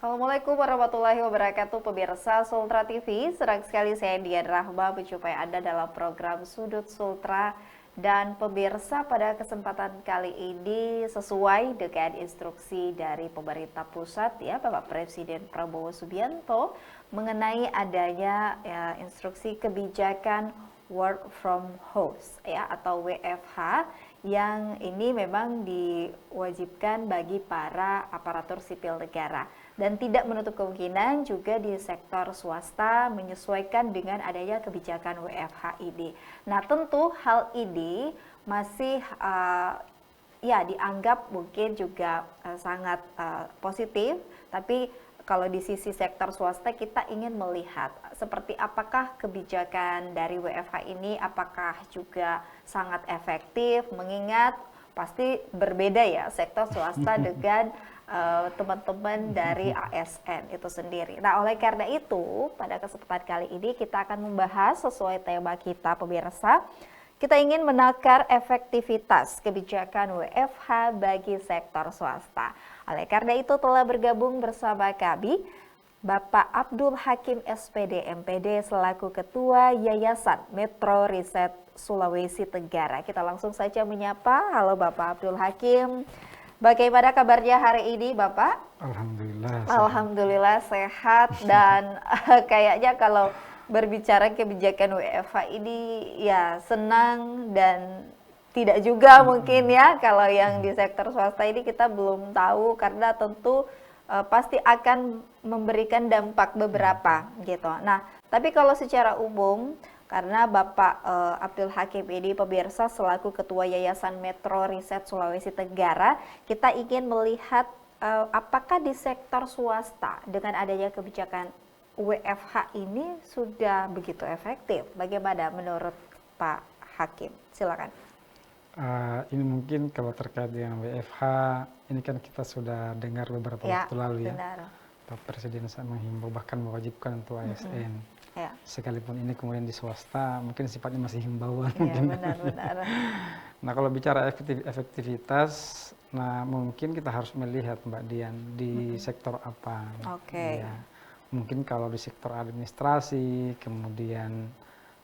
Assalamualaikum warahmatullahi wabarakatuh, pemirsa Sultra TV. Senang sekali saya Dian Rahma menjumpai Anda dalam program Sudut Sultra. Dan pemirsa, pada kesempatan kali ini sesuai dengan instruksi dari pemerintah pusat ya, Bapak Presiden Prabowo Subianto mengenai adanya instruksi kebijakan work from home ya atau WFH, yang ini memang diwajibkan bagi para aparatur sipil negara dan tidak menutup kemungkinan juga di sektor swasta menyesuaikan dengan adanya kebijakan WFH ini. Nah, tentu hal ini masih ya dianggap mungkin juga sangat positif, tapi kalau di sisi sektor swasta kita ingin melihat seperti apakah kebijakan dari WFH ini, apakah juga sangat efektif, mengingat pasti berbeda ya sektor swasta dengan teman-teman dari ASN itu sendiri. Nah, oleh karena itu pada kesempatan kali ini kita akan membahas sesuai tema kita, pemirsa. Kita ingin menakar efektivitas kebijakan WFH bagi sektor swasta. Oleh karena itu telah bergabung bersama kami Bapak Abdul Hakim SPD MPD selaku Ketua Yayasan Metro Riset Sulawesi Tenggara. Kita langsung saja menyapa. Halo Bapak Abdul Hakim. Bagaimana kabarnya hari ini Bapak? Alhamdulillah. Alhamdulillah sehat dan kayaknya kalau berbicara kebijakan WFH ini ya senang dan tidak juga mungkin ya kalau yang di sektor swasta ini kita belum tahu karena tentu pasti akan memberikan dampak beberapa gitu. Nah, tapi kalau secara umum karena Bapak Abdul Hakim ini pemirsa selaku Ketua Yayasan Metro Riset Sulawesi Tenggara, kita ingin melihat apakah di sektor swasta dengan adanya kebijakan WFH ini sudah begitu efektif. Bagaimana menurut Pak Hakim? Silakan. Ini mungkin kalau terkait dengan WFH, ini kan kita sudah dengar beberapa waktu lalu ya. Benar. Pak Presiden menghimbau bahkan mewajibkan untuk ASN. Ya. Sekalipun ini kemudian di swasta, mungkin sifatnya masih himbauan. Iya, benar-benar. Nah, kalau bicara efektivitas, nah mungkin kita harus melihat Mbak Dian di sektor apa. Oke. Ya. Mungkin kalau di sektor administrasi, kemudian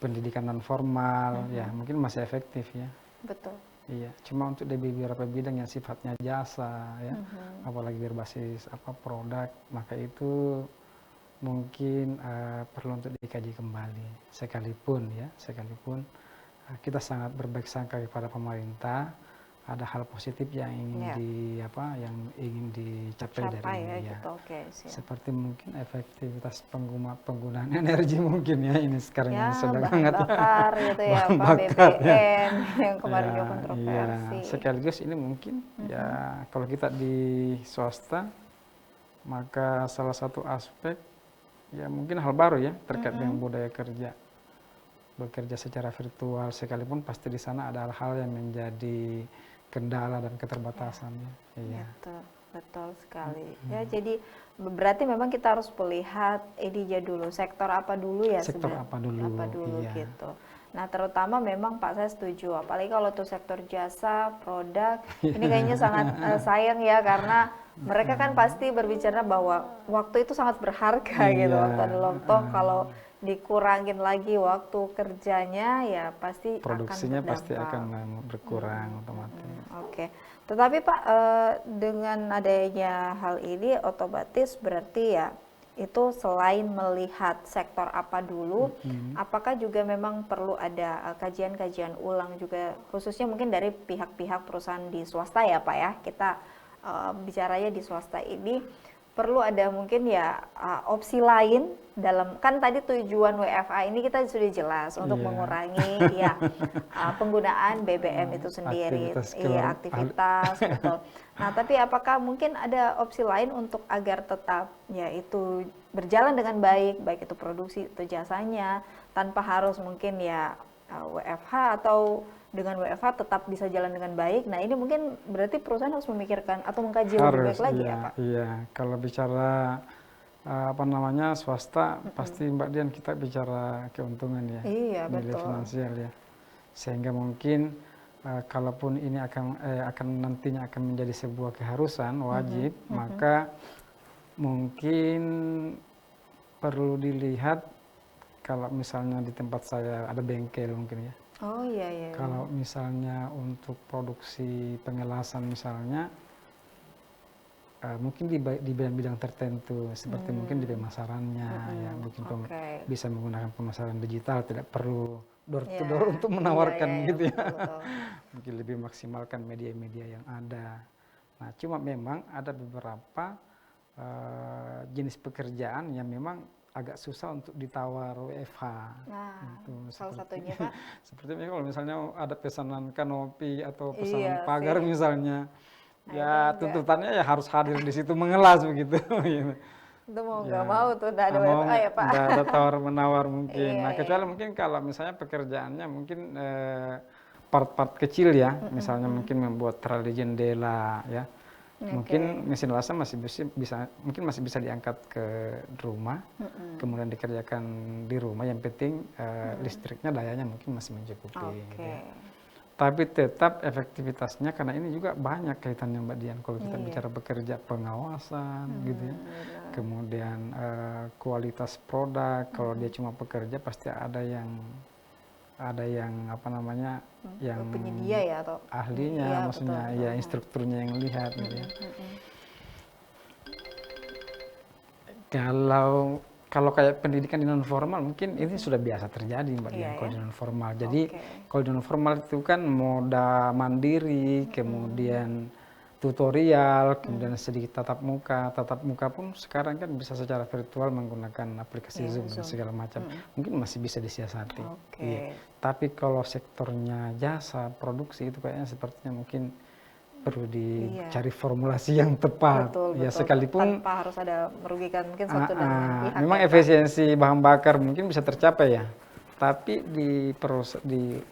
pendidikan non formal, ya mungkin masih efektif ya. Betul. Iya, cuma untuk di beberapa bidang yang sifatnya jasa, ya, apalagi berbasis produk, maka itu mungkin perlu untuk dikaji kembali. Sekalipun kita sangat berbaik sangka kepada pemerintah, ada hal positif yang ingin yang ingin dicapai dari ini ya. Gitu. Oke, siap. Seperti mungkin efektivitas penggunaan energi mungkin ya, ini sekarang Ya, yang sedang bahan hangat bakar gitu ya, bahan Pak, bakar, BBM yang kemarin juga kontroversi. Iya. Sekaligus ini mungkin ya kalau kita di swasta, maka salah satu aspek ya mungkin hal baru ya terkait dengan budaya kerja. Bekerja secara virtual, sekalipun pasti di sana ada hal-hal yang menjadi kendala dan keterbatasannya. Iya. Betul sekali. Ya, jadi berarti memang kita harus melihat ini dulu sektor apa dulu ya, sektor apa dulu iya. Gitu. Nah, terutama memang Pak saya setuju, apalagi kalau tuh sektor jasa, produk, ini kayaknya sangat sayang ya karena mereka kan pasti berbicara bahwa waktu itu sangat berharga gitu. Waktu ada lontong kalau dikurangin lagi waktu kerjanya ya pasti produksinya akan pasti akan berkurang otomatis. Oke. Tetapi Pak, dengan adanya hal ini otomatis berarti ya itu selain melihat sektor apa dulu, apakah juga memang perlu ada kajian-kajian ulang juga khususnya mungkin dari pihak-pihak perusahaan di swasta ya Pak ya, kita bicaranya di swasta ini perlu ada mungkin ya opsi lain dalam, kan tadi tujuan WFH ini kita sudah jelas untuk mengurangi ya penggunaan BBM itu sendiri, aktivitas betul. Nah, tapi apakah mungkin ada opsi lain untuk agar tetap ya itu berjalan dengan baik itu produksi atau jasanya tanpa harus mungkin ya WFH atau dengan WFH tetap bisa jalan dengan baik. Nah, ini mungkin berarti perusahaan harus memikirkan atau mengkaji lebih baik lagi ya Pak? Iya, kalau bicara swasta, pasti Mbak Dian kita bicara keuntungan ya, nilai finansial ya. Sehingga mungkin kalaupun ini akan nantinya akan menjadi sebuah keharusan wajib, maka Mungkin perlu dilihat kalau misalnya di tempat saya ada bengkel mungkin ya. Oh iya iya. Kalau misalnya untuk produksi pengelasan misalnya, mungkin di bidang-bidang tertentu seperti mungkin di pemasarannya ya, mungkin Oke. bisa menggunakan pemasaran digital, tidak perlu door to Ya, door untuk menawarkan iya, gitu ya. betul, betul. Mungkin lebih maksimalkan media-media yang ada. Nah, cuma memang ada beberapa jenis pekerjaan yang memang agak susah untuk ditawar WFH. Nah, Itu salah seperti satunya Pak. seperti kalau misalnya ada pesanan kanopi atau pesanan Iya pagar sih. misalnya, Nah itu ya enggak, tuntutannya ya harus hadir di situ mengelas begitu. Gitu. itu mau nggak Ya, mau tuh udah ada mau WFA ya Pak. nggak ada tawar menawar mungkin. Iya Nah, iya. kecuali mungkin kalau misalnya pekerjaannya mungkin part-part kecil ya, misalnya mungkin membuat trali jendela ya. Oke. Mungkin mesin lasa masih mungkin masih bisa diangkat ke rumah, kemudian dikerjakan di rumah. Yang penting listriknya dayanya mungkin masih mencukupi. Gitu Oke. ya. Tapi tetap efektivitasnya karena ini juga banyak kaitannya Mbak Dian kalau kita Iya. bicara bekerja pengawasan gitu ya. Benar. Kemudian kualitas produk, kalau dia cuma pekerja pasti ada yang apa namanya yang Penyedia ya atau ahlinya, iya, maksudnya betul, ya betul. instrukturnya yang lihat gitu ya. Mm-mm. Kalau kayak pendidikan di non formal mungkin ini sudah biasa terjadi Mbak Iya Dian kalau ya. di non formal. Jadi Oke. kalau di non formal itu kan moda mandiri, kemudian tutorial, kemudian sedikit tatap muka. Tatap muka pun sekarang kan bisa secara virtual menggunakan aplikasi Iya, Zoom dan Zoom. segala macam. Mungkin masih bisa disiasati. Oke. Iya. Tapi kalau sektornya jasa, produksi itu kayaknya sepertinya mungkin perlu dicari formulasi yang tepat. Betul, Ya betul. sekalipun Tanpa harus ada merugikan mungkin satu dan lain pihak memang ya, Pak. efisiensi bahan bakar mungkin bisa tercapai ya. Tapi di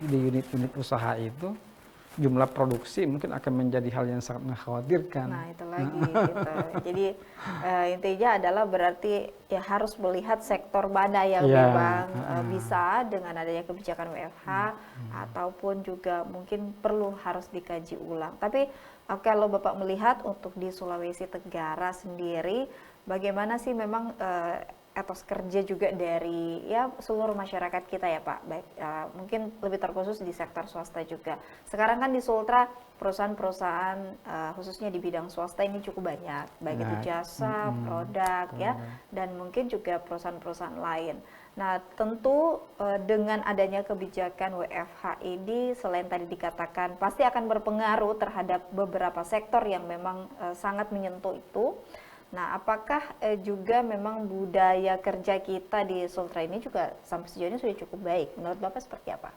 unit-unit usaha itu jumlah produksi mungkin akan menjadi hal yang sangat mengkhawatirkan. Nah, itu lagi gitu. Jadi intinya adalah berarti ya harus melihat sektor mana yang Iya, memang bisa dengan adanya kebijakan WFH ataupun juga mungkin perlu harus dikaji ulang. Tapi kalau Bapak melihat untuk di Sulawesi Tenggara sendiri, bagaimana sih memang etos kerja juga dari ya seluruh masyarakat kita ya Pak, baik mungkin lebih terkhusus di sektor swasta juga. Sekarang kan di Sultra perusahaan-perusahaan khususnya di bidang swasta ini cukup banyak, baik itu jasa, produk ya, dan mungkin juga perusahaan-perusahaan lain. Nah tentu dengan adanya kebijakan WFH ini selain tadi dikatakan pasti akan berpengaruh terhadap beberapa sektor yang memang sangat menyentuh itu. Nah, apakah juga memang budaya kerja kita di Sultra ini juga sampai sejauh ini sudah cukup baik? Menurut Bapak seperti apa?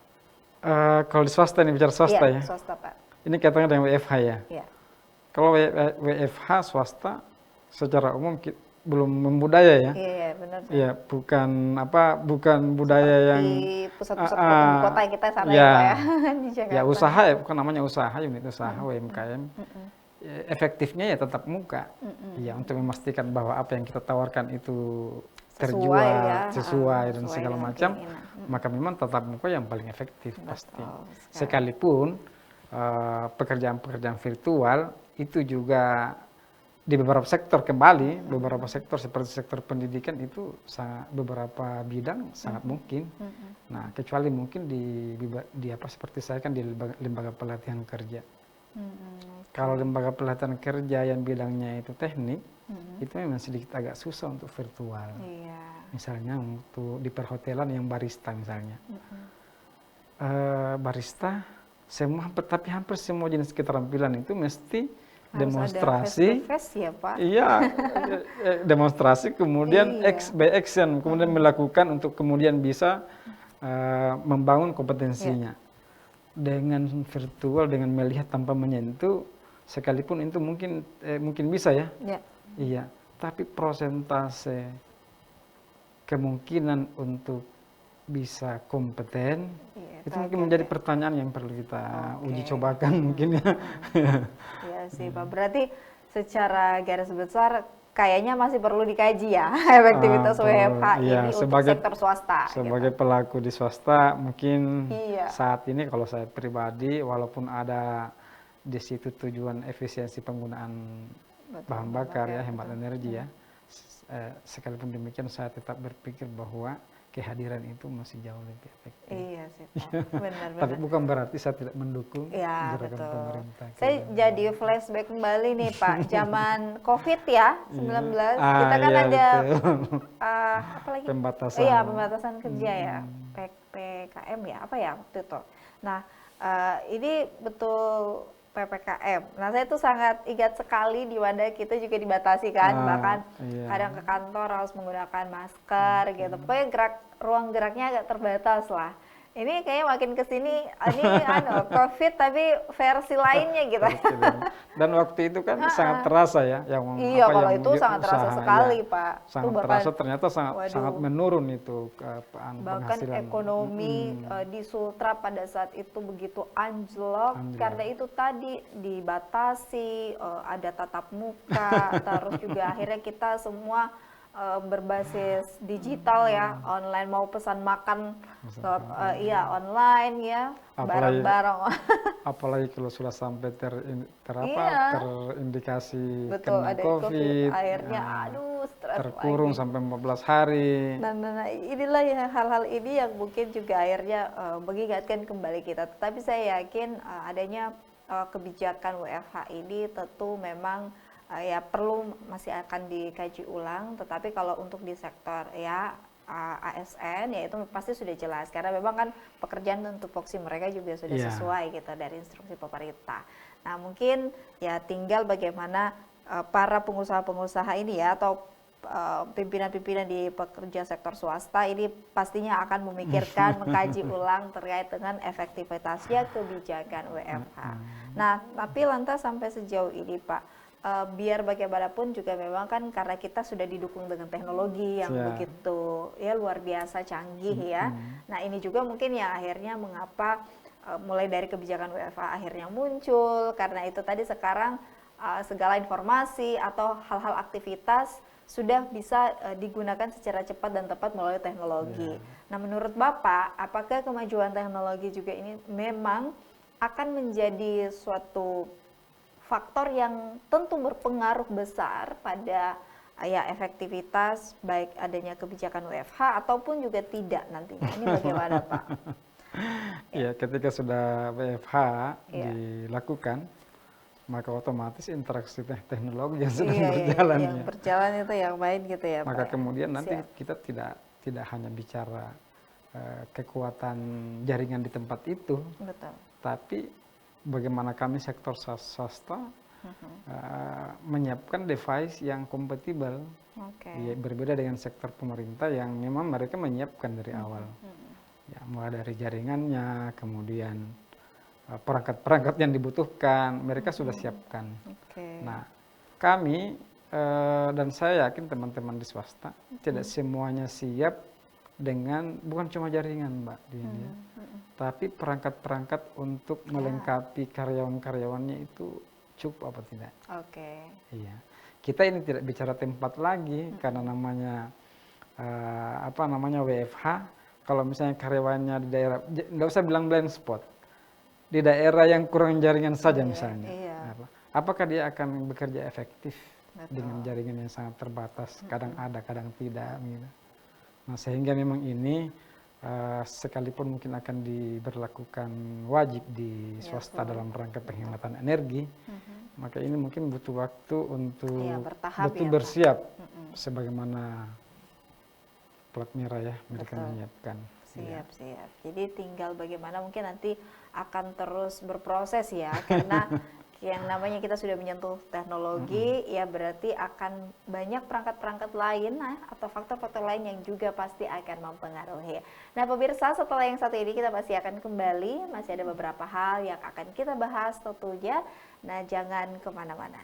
Kalau di swasta ini bicara swasta Iya, ya. swasta Pak. Ini kaitannya dengan WFH ya. Iya. Kalau WFH swasta secara umum belum membudaya ya. Iya, benar. Ya, bukan budaya yang Di pusat-pusat ibu kota kita sana ya, Pak ya, di Jakarta. Ya usaha ya, bukan namanya usaha, unit usaha UMKM. Efektifnya ya tetap muka. Ya untuk memastikan bahwa apa yang kita tawarkan itu terjual, sesuai dan segala macam, maka memang tatap muka yang paling efektif pasti. Sekalipun pekerjaan-pekerjaan virtual itu juga di beberapa sektor kembali, beberapa sektor seperti sektor pendidikan itu beberapa bidang sangat mungkin. Nah, kecuali mungkin di apa seperti saya kan di lembaga pelatihan kerja. Kalau lembaga pelatihan kerja yang bidangnya itu teknik, itu memang sedikit agak susah untuk virtual. Misalnya untuk di perhotelan yang barista misalnya. Barista, tapi hampir semua jenis keterampilan itu mesti demonstrasi. Ya, Pak. Iya, demonstrasi kemudian by action, kemudian melakukan untuk kemudian bisa membangun kompetensinya. Dengan virtual, dengan melihat tanpa menyentuh, sekalipun itu mungkin bisa ya. Iya, tapi persentase kemungkinan untuk bisa kompeten itu mungkin menjadi pertanyaan yang perlu kita uji cobakan mungkin ya. Iya sih Pak, berarti secara garis besar kayaknya masih perlu dikaji ya efektivitas WFH ini untuk sektor swasta. Sebagai pelaku di swasta mungkin saat ini kalau saya pribadi walaupun ada di situ tujuan efisiensi penggunaan bahan bakar ya, hemat energi ya, sekalipun demikian saya tetap berpikir bahwa kehadiran itu masih jauh lebih efektif. Iya sih Pak, benar-benar. Tapi bukan berarti saya tidak mendukung Ya, gerakan betul. pemerintah. Saya jadi flashback kembali nih Pak, zaman COVID ya, 19. Kita kan iya, ada betul. apa lagi? Pembatasan. Iya, pembatasan kerja ya, PPKM ya, apa ya waktu itu. Nah, ini betul PPKM. Nah, saya tuh sangat ingat sekali di mana kita juga dibatasi kan, bahkan Iya. kadang ke kantor harus menggunakan masker gitu. Pokoknya ruang geraknya agak terbatas lah. Ini kayaknya makin kesini, ini COVID tapi versi lainnya gitu. Dan waktu itu kan sangat terasa ya, Iya, kalau yang itu sangat terasa usaha, sekali ya. Pak. Sangat Tuh bahkan, terasa, ternyata sangat menurun itu bahkan penghasilan. ekonomi di Sultra pada saat itu begitu anjlok karena itu tadi dibatasi, ada tatap muka, terus juga akhirnya kita semua berbasis digital ya, online, mau pesan makan iya online ya, bareng-bareng. Apalagi kalau sudah sampai Iya. terindikasi Betul, kena ada COVID, akhirnya aduh stres terkurung lagi. sampai 14 hari. Nah, inilah ya hal-hal ini yang mungkin juga akhirnya mengingatkan kembali kita. Tetapi saya yakin adanya kebijakan WFH ini tentu memang ya perlu masih akan dikaji ulang. Tetapi kalau untuk di sektor ya ASN ya itu pasti sudah jelas karena memang kan pekerjaan untuk tupoksi mereka juga sudah sesuai gitu dari instruksi pemerintah. Nah, mungkin ya tinggal bagaimana para pengusaha-pengusaha ini ya atau pimpinan-pimpinan di pekerja sektor swasta ini pastinya akan memikirkan, mengkaji ulang terkait dengan efektivitasnya kebijakan WFH. Nah, tapi lantas sampai sejauh ini Pak, biar bagaimanapun juga memang kan karena kita sudah didukung dengan teknologi yang begitu ya luar biasa canggih ya. Nah, ini juga mungkin ya akhirnya mengapa mulai dari kebijakan WFH akhirnya muncul karena itu tadi sekarang segala informasi atau hal-hal aktivitas sudah bisa digunakan secara cepat dan tepat melalui teknologi. Nah, menurut Bapak, apakah kemajuan teknologi juga ini memang akan menjadi suatu faktor yang tentu berpengaruh besar pada ya efektivitas baik adanya kebijakan WFH ataupun juga tidak nantinya? Ini bagaimana Pak? Ya, ketika sudah WFH dilakukan, maka otomatis interaksi teknologi yang sedang berjalan yang berjalan itu yang main gitu ya maka Pak. kemudian nanti kita tidak hanya bicara kekuatan jaringan di tempat itu, tapi bagaimana kami sektor swasta menyiapkan device yang kompatibel. Ya, berbeda dengan sektor pemerintah yang memang mereka menyiapkan dari awal, ya, mulai dari jaringannya, kemudian perangkat-perangkat yang dibutuhkan mereka sudah siapkan. Nah, kami dan saya yakin teman-teman di swasta tidak semuanya siap dengan bukan cuma jaringan Mbak di India, tapi perangkat-perangkat untuk melengkapi karyawan-karyawannya itu cukup apa tidak? Iya, kita ini tidak bicara tempat lagi karena namanya WFH. Kalau misalnya karyawannya di daerah, nggak usah bilang blind spot, di daerah yang kurang jaringan saja misalnya, apakah dia akan bekerja efektif dengan jaringan yang sangat terbatas, kadang ada kadang tidak gitu. Nah, sehingga memang ini sekalipun mungkin akan diberlakukan wajib di swasta dalam rangka penghematan energi, maka ini mungkin butuh waktu untuk betul bersiap sebagaimana plat merah ya mereka menyiapkan. Siap. Jadi tinggal bagaimana mungkin nanti akan terus berproses ya, karena yang namanya kita sudah menyentuh teknologi, ya berarti akan banyak perangkat-perangkat lain atau faktor-faktor lain yang juga pasti akan mempengaruhi. Nah pemirsa, setelah yang satu ini kita masih akan kembali, masih ada beberapa hal yang akan kita bahas tentunya. Nah jangan kemana-mana.